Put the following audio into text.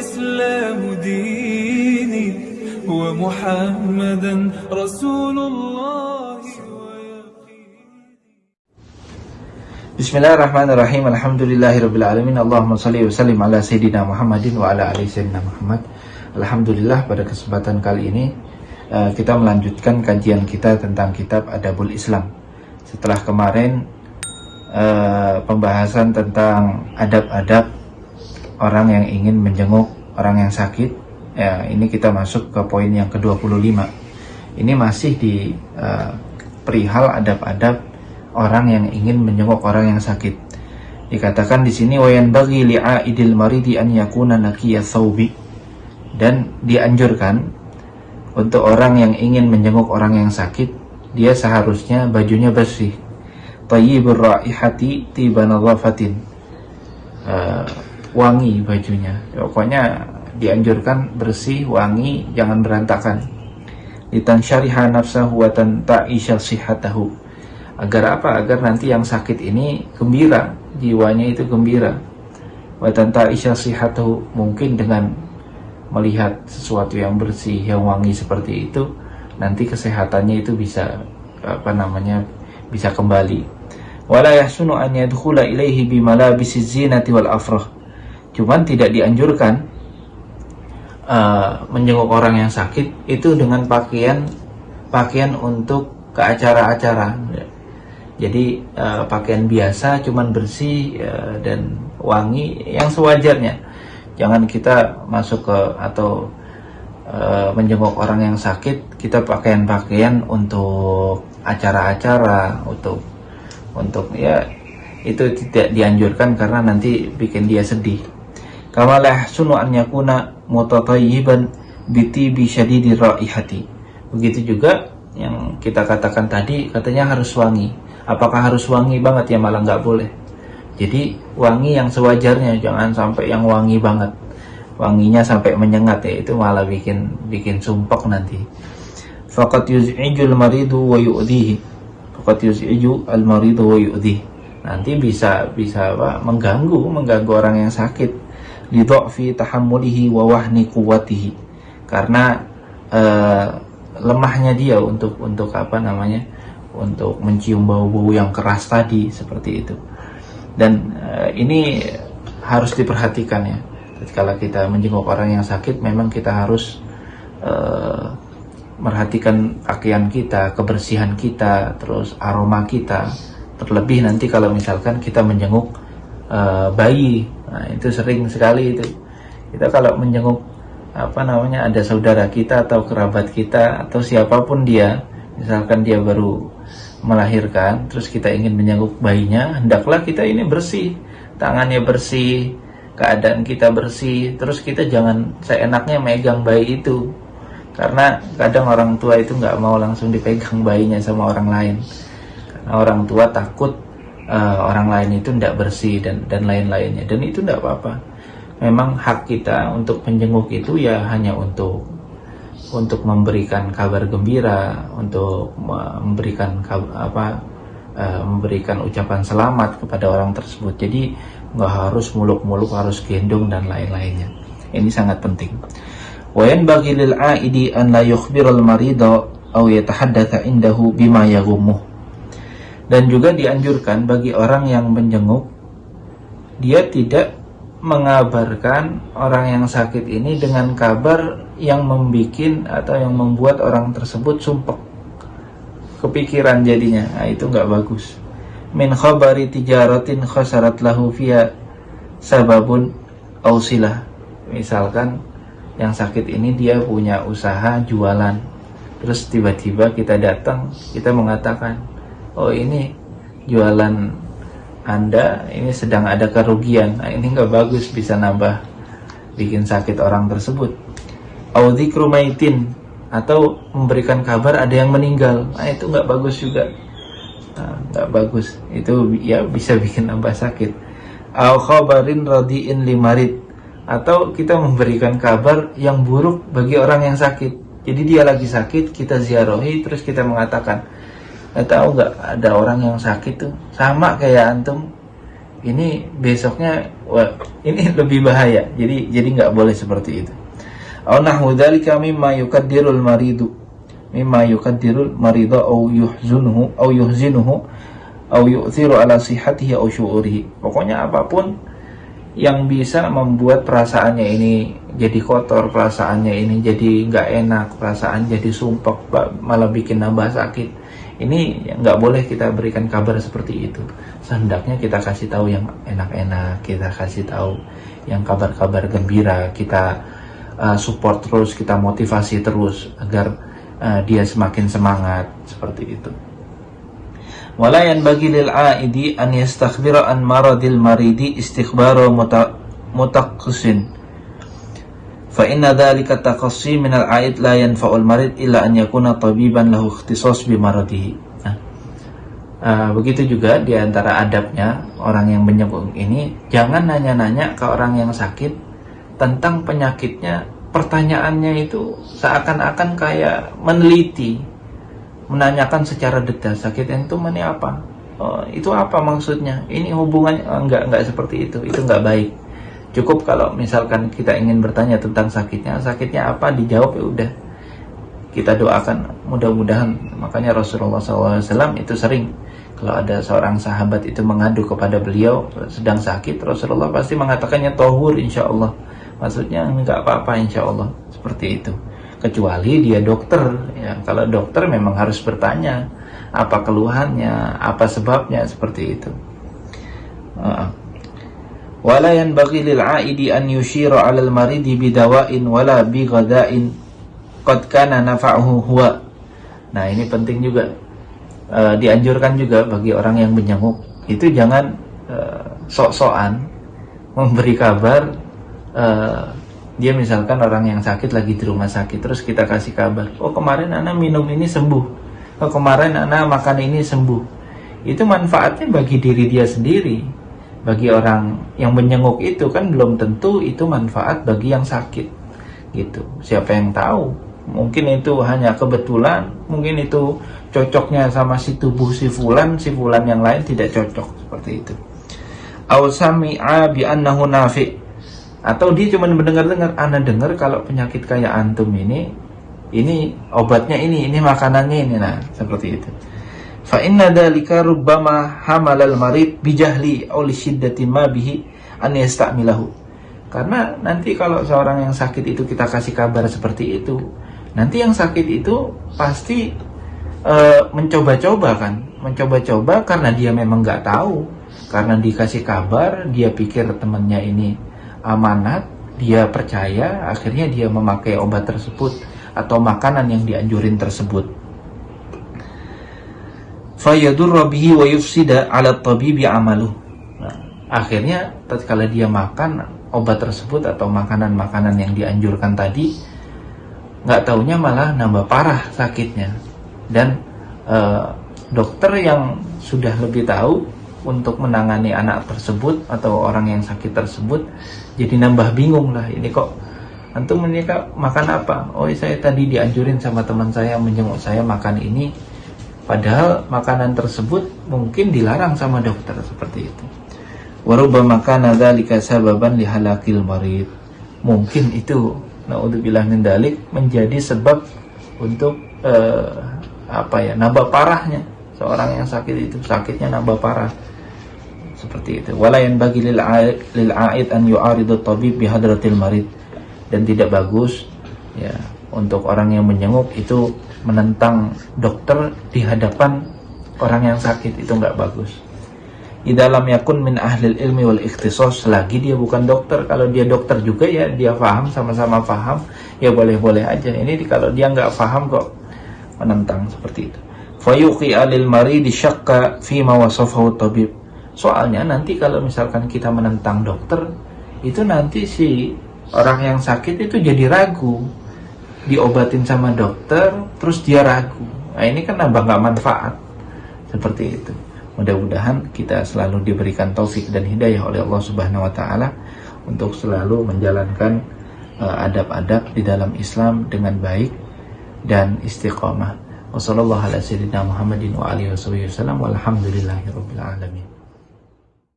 الإسلام ديني ومحمدا رسول الله. Bismillahirrahmanirrahim. Alhamdulillahirabbil alamin. Allahumma shalli wa sallim ala sayyidina Muhammadin wa ala ali sayyidina Muhammad. Alhamdulillah, pada kesempatan kali ini kita melanjutkan kajian kita tentang kitab Adabul Islam. Setelah kemarin pembahasan tentang adab-adab orang yang ingin menjenguk orang yang sakit, ya, ini kita masuk ke poin yang ke-25. Ini masih di perihal adab-adab orang yang ingin menjenguk orang yang sakit. Dikatakan di sini wayan bagi li'aidil maridi an yakuna naqiya thawbi, dan dianjurkan untuk orang yang ingin menjenguk orang yang sakit, dia seharusnya bajunya bersih, thayyibur raihati tiba nadhafatin, wangi bajunya. Pokoknya dianjurkan bersih, wangi, jangan berantakan. Litansyariha nafsahu wa tanta'isha sihhatahu, agar apa? Agar nanti yang sakit ini gembira, jiwanya itu gembira. Wa tanta'isha sihhatahu, mungkin dengan melihat sesuatu yang bersih, yang wangi seperti itu, nanti kesehatannya itu bisa bisa kembali. Wala yahsunu an yadkhula ilaihi bimalabisiz zinati wal afrah. Cuman tidak dianjurkan menjenguk orang yang sakit itu dengan pakaian untuk ke acara-acara. Jadi pakaian biasa, cuman bersih dan wangi yang sewajarnya. Jangan kita masuk ke atau menjenguk orang yang sakit, kita pakaian-pakaian untuk acara-acara, untuk ya, itu tidak dianjurkan karena nanti bikin dia sedih. Kamalah sunu an yakuna mutatayyiban bitibi syadidir raihati. Begitu juga yang kita katakan tadi, katanya harus wangi. Apakah harus wangi banget? Ya malah nggak boleh. Jadi wangi yang sewajarnya, jangan sampai yang wangi banget, wanginya sampai menyengat, ya itu malah bikin sumpek nanti. Faqad yuz'ijul maridu wa yu'dhihi, faqad yuz'iju al maridu wa yu'dhihi, nanti bisa mengganggu orang yang sakit. Li dha'fi tahammulihi wa wahni quwwatihi, karena lemahnya dia untuk untuk mencium bau-bau yang keras tadi, seperti itu. Dan ini harus diperhatikan, ya. Kalau kita menjenguk orang yang sakit, memang kita harus merhatikan pakaian kita, kebersihan kita, terus aroma kita. Terlebih nanti kalau misalkan kita menjenguk bayi, nah itu sering sekali itu. Kita kalau menjenguk ada saudara kita atau kerabat kita atau siapapun dia, misalkan dia baru melahirkan, terus kita ingin menjenguk bayinya, hendaklah kita ini bersih, tangannya bersih, keadaan kita bersih, terus kita jangan seenaknya megang bayi itu, karena kadang orang tua itu nggak mau langsung dipegang bayinya sama orang lain, karena orang tua takut orang lain itu tidak bersih dan lain-lainnya, dan itu tidak apa-apa. Memang hak kita untuk menjenguk itu ya hanya untuk memberikan kabar gembira, untuk memberikan memberikan ucapan selamat kepada orang tersebut. Jadi nggak harus muluk-muluk, harus gendong dan lain-lainnya. Ini sangat penting. Wa yanbaghi lil 'aidi an la yukhbirul marida aw yatahaddatsa indahu bima yaghummuh. Dan juga dianjurkan bagi orang yang menjenguk, dia tidak mengabarkan orang yang sakit ini dengan kabar yang membuat orang tersebut sumpek, kepikiran jadinya. Nah, itu nggak bagus. Min khabari tijaratin khasarat lahu fiya sababun ausilah. Misalkan yang sakit ini dia punya usaha jualan, terus tiba-tiba kita datang, kita mengatakan, oh ini jualan Anda ini sedang ada kerugian. Nah, ini nggak bagus, bisa bikin sakit orang tersebut. Audzikru maitin, atau memberikan kabar ada yang meninggal. Nah, itu nggak bagus juga. Nggak bagus, itu ya bisa bikin nambah sakit. Au khabarin radiin limarid, atau kita memberikan kabar yang buruk bagi orang yang sakit. Jadi dia lagi sakit, kita ziarahi, terus kita mengatakan, tahu nggak ada orang yang sakit tuh sama kayak antum, ini besoknya wah, ini lebih bahaya. Jadi nggak boleh seperti itu. Au nahwu dzalika mimma yukaddirul maridu au yuhzinuhu au yu'thiru ala sihhatihi au syu'urihi. Pokoknya apapun yang bisa membuat perasaannya ini jadi kotor, perasaannya ini jadi nggak enak, perasaan jadi sumpek, malah bikin nambah sakit. Ini nggak boleh kita berikan kabar seperti itu. Sehendaknya kita kasih tahu yang enak-enak, kita kasih tahu yang kabar-kabar gembira, kita support terus, kita motivasi terus agar dia semakin semangat seperti itu. Wala yanbaghi lil aidi an yastakhbira an maradil maridi istikhbara mutaqassin. Fa inna dhalika taqassi min al-aid la yanfa'ul marid illa an yakuna tabiban lahu ikhtisas bi maradihi. Begitu juga di antara adabnya orang yang menyenguk ini, jangan nanya-nanya ke orang yang sakit tentang penyakitnya. Pertanyaannya itu seakan-akan kayak meneliti, menanyakan secara detail, sakit itu ini apa? Itu apa maksudnya? Ini hubungannya enggak seperti itu enggak baik. Cukup kalau misalkan kita ingin bertanya tentang sakitnya apa, dijawab ya udah. Kita doakan mudah-mudahan. Makanya Rasulullah SAW itu sering kalau ada seorang sahabat itu mengadu kepada beliau sedang sakit, Rasulullah pasti mengatakannya tohur insya Allah. Maksudnya enggak apa-apa insya Allah, seperti itu. Kecuali dia dokter, ya. Kalau dokter memang harus bertanya apa keluhannya, apa sebabnya, seperti itu. Wala yanbaghi lil 'aidi an yushira 'ala al-maridi bidawa'in wala bighada'in qad kana nafa'uhu huwa. Nah, ini penting juga. Dianjurkan juga bagi orang yang menyenguk itu jangan sok-sokan memberi kabar. Dia misalkan orang yang sakit lagi di rumah sakit, terus kita kasih kabar, oh kemarin ana minum ini sembuh, oh kemarin ana makan ini sembuh. Itu manfaatnya bagi diri dia sendiri. Bagi orang yang menyenguk itu kan belum tentu itu manfaat bagi yang sakit gitu. Siapa yang tahu, mungkin itu hanya kebetulan, mungkin itu cocoknya sama si tubuh si fulan yang lain tidak cocok, seperti itu. Aw sami'a bi annahu nafi', atau dia cuma mendengar-dengar, ana dengar kalau penyakit kayak antum ini obatnya ini makanannya ini, nah seperti itu. Fa inna dzalika rubbama hamalal marid bijahli aw li shiddati ma bihi an yasta'milahu. Karena nanti kalau seorang yang sakit itu kita kasih kabar seperti itu, nanti yang sakit itu pasti mencoba-coba karena dia memang nggak tahu, karena dikasih kabar dia pikir temannya ini amanat, dia percaya, akhirnya dia memakai obat tersebut atau makanan yang dianjurin tersebut. Fayadurra bihi wa yufsida 'ala at-tabibi 'amaluh. Nah, akhirnya tatkala dia makan obat tersebut atau makanan-makanan yang dianjurkan tadi, nggak taunya malah nambah parah sakitnya. Dan dokter yang sudah lebih tahu untuk menangani anak tersebut atau orang yang sakit tersebut jadi nambah bingung lah, ini kok antum menikah makan apa? Oh, saya tadi dianjurin sama teman saya menjenguk saya makan ini, padahal makanan tersebut mungkin dilarang sama dokter, seperti itu. Warubbama kana dzalika sababan li halakil marid. Mungkin itu naudzubillah min dzalik menjadi sebab untuk nambah parahnya seorang yang sakit itu, sakitnya nambah parah. Seperti itu. Wala yanbaghi lil 'aid an yu'aridu at-tabib bi hadratil marid. Dan tidak bagus ya untuk orang yang menyenguk itu menentang dokter di hadapan orang yang sakit, itu nggak bagus. Idza lam yakun min ahlil ilmi wal ikhtisas, selagi dia bukan dokter. Kalau dia dokter juga ya dia paham, sama-sama paham, ya boleh-boleh aja. Ini kalau dia nggak paham kok menentang, seperti itu. Fayuqi alil maridi syakka fi ma wasafahu tabib. Soalnya nanti kalau misalkan kita menentang dokter, itu nanti si orang yang sakit itu jadi ragu, diobatin sama dokter terus dia ragu. Nah, ini kan nambah nggak manfaat, seperti itu. Mudah-mudahan kita selalu diberikan taufik dan hidayah oleh Allah Subhanahu wa taala untuk selalu menjalankan adab-adab di dalam Islam dengan baik dan istiqamah. Wassallallahu ala sayyidina Muhammadin wa alihi wasallam walhamdulillahirabbil alamin.